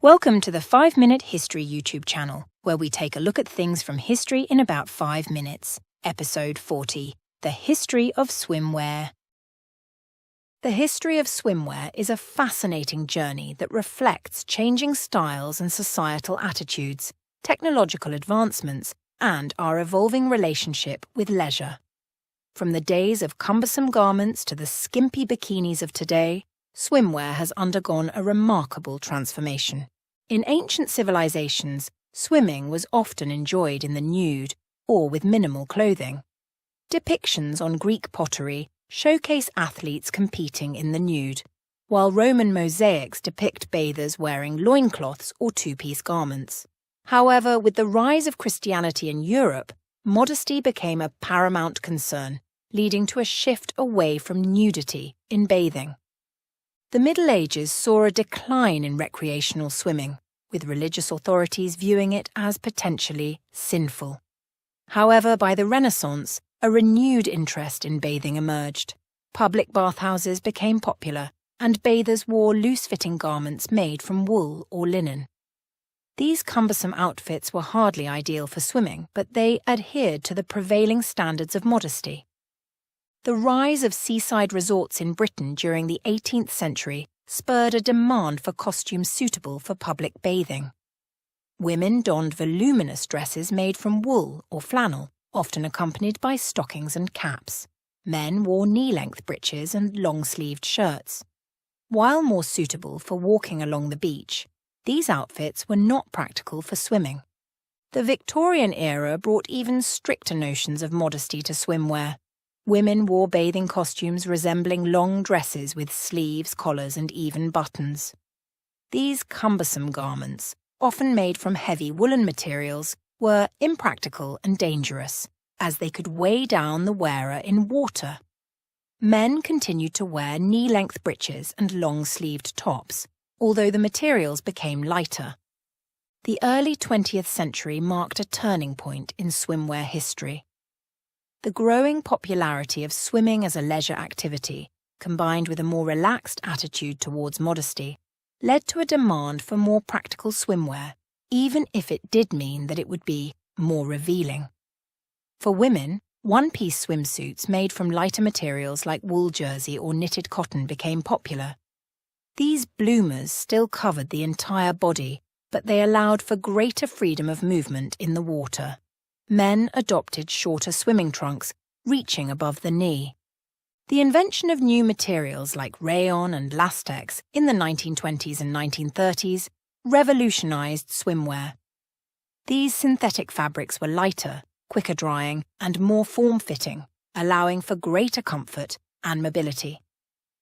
Welcome to the 5-Minute History YouTube channel, where we take a look at things from history in about 5 minutes. Episode 40, The History of Swimwear. The history of swimwear is a fascinating journey that reflects changing styles and societal attitudes, technological advancements, and our evolving relationship with leisure. From the days of cumbersome garments to the skimpy bikinis of today, swimwear has undergone a remarkable transformation. In ancient civilizations, swimming was often enjoyed in the nude or with minimal clothing. Depictions on Greek pottery showcase athletes competing in the nude, while Roman mosaics depict bathers wearing loincloths or two-piece garments. However, with the rise of Christianity in Europe, modesty became a paramount concern, leading to a shift away from nudity in bathing. The Middle Ages saw a decline in recreational swimming, with religious authorities viewing it as potentially sinful. However, by the Renaissance, a renewed interest in bathing emerged. Public bathhouses became popular, and bathers wore loose-fitting garments made from wool or linen. These cumbersome outfits were hardly ideal for swimming, but they adhered to the prevailing standards of modesty. The rise of seaside resorts in Britain during the 18th century spurred a demand for costumes suitable for public bathing. Women donned voluminous dresses made from wool or flannel, often accompanied by stockings and caps. Men wore knee-length breeches and long-sleeved shirts. While more suitable for walking along the beach, these outfits were not practical for swimming. The Victorian era brought even stricter notions of modesty to swimwear. Women wore bathing costumes resembling long dresses with sleeves, collars, and even buttons. These cumbersome garments, often made from heavy woolen materials, were impractical and dangerous, as they could weigh down the wearer in water. Men continued to wear knee-length breeches and long-sleeved tops, although the materials became lighter. The early 20th century marked a turning point in swimwear history. The growing popularity of swimming as a leisure activity, combined with a more relaxed attitude towards modesty, led to a demand for more practical swimwear, even if it did mean that it would be more revealing. For women, one-piece swimsuits made from lighter materials like wool jersey or knitted cotton became popular. These bloomers still covered the entire body, but they allowed for greater freedom of movement in the water. Men adopted shorter swimming trunks, reaching above the knee. The invention of new materials like rayon and lastex in the 1920s and 1930s revolutionized swimwear. These synthetic fabrics were lighter, quicker drying, and more form-fitting, allowing for greater comfort and mobility.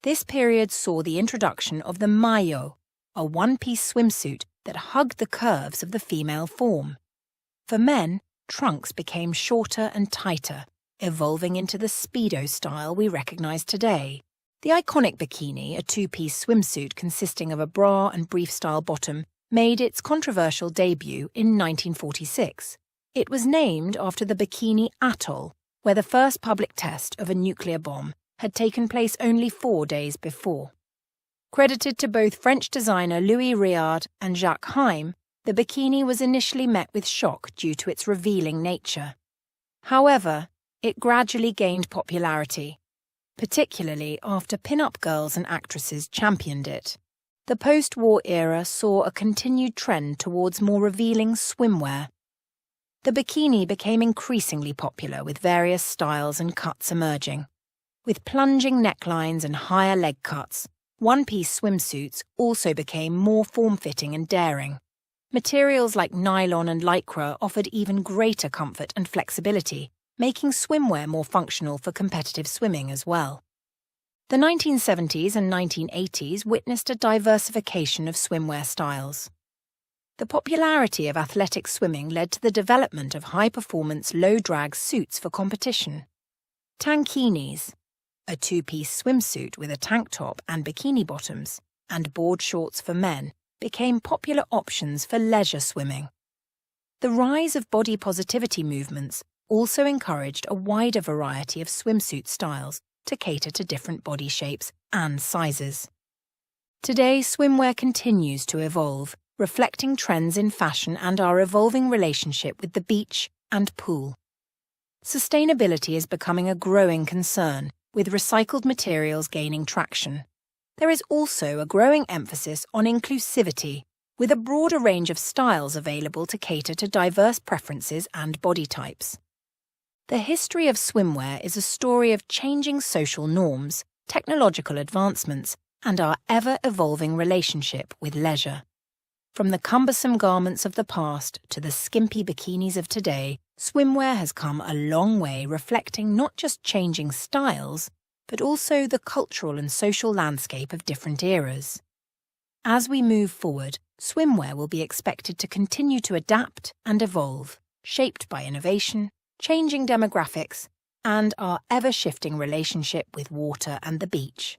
This period saw the introduction of the maillot, a one-piece swimsuit that hugged the curves of the female form. For men, trunks became shorter and tighter, evolving into the Speedo style we recognize today. The iconic bikini, a two-piece swimsuit consisting of a bra and brief-style bottom, made its controversial debut in 1946. It was named after the Bikini Atoll, where the first public test of a nuclear bomb had taken place only 4 days before. Credited to both French designer Louis Réard and Jacques Heim, the bikini was initially met with shock due to its revealing nature. However, it gradually gained popularity, particularly after pin-up girls and actresses championed it. The post-war era saw a continued trend towards more revealing swimwear. The bikini became increasingly popular with various styles and cuts emerging. With plunging necklines and higher leg cuts, one-piece swimsuits also became more form-fitting and daring. Materials like nylon and lycra offered even greater comfort and flexibility, making swimwear more functional for competitive swimming as well. The 1970s and 1980s witnessed a diversification of swimwear styles. The popularity of athletic swimming led to the development of high-performance, low-drag suits for competition. Tankinis, a two-piece swimsuit with a tank top and bikini bottoms, and board shorts for men, became popular options for leisure swimming. The rise of body positivity movements also encouraged a wider variety of swimsuit styles to cater to different body shapes and sizes. Today, swimwear continues to evolve, reflecting trends in fashion and our evolving relationship with the beach and pool. Sustainability is becoming a growing concern, with recycled materials gaining traction. There is also a growing emphasis on inclusivity, with a broader range of styles available to cater to diverse preferences and body types. The history of swimwear is a story of changing social norms, technological advancements, and our ever-evolving relationship with leisure. From the cumbersome garments of the past to the skimpy bikinis of today, swimwear has come a long way, reflecting not just changing styles, but also the cultural and social landscape of different eras. As we move forward, swimwear will be expected to continue to adapt and evolve, shaped by innovation, changing demographics, and our ever-shifting relationship with water and the beach.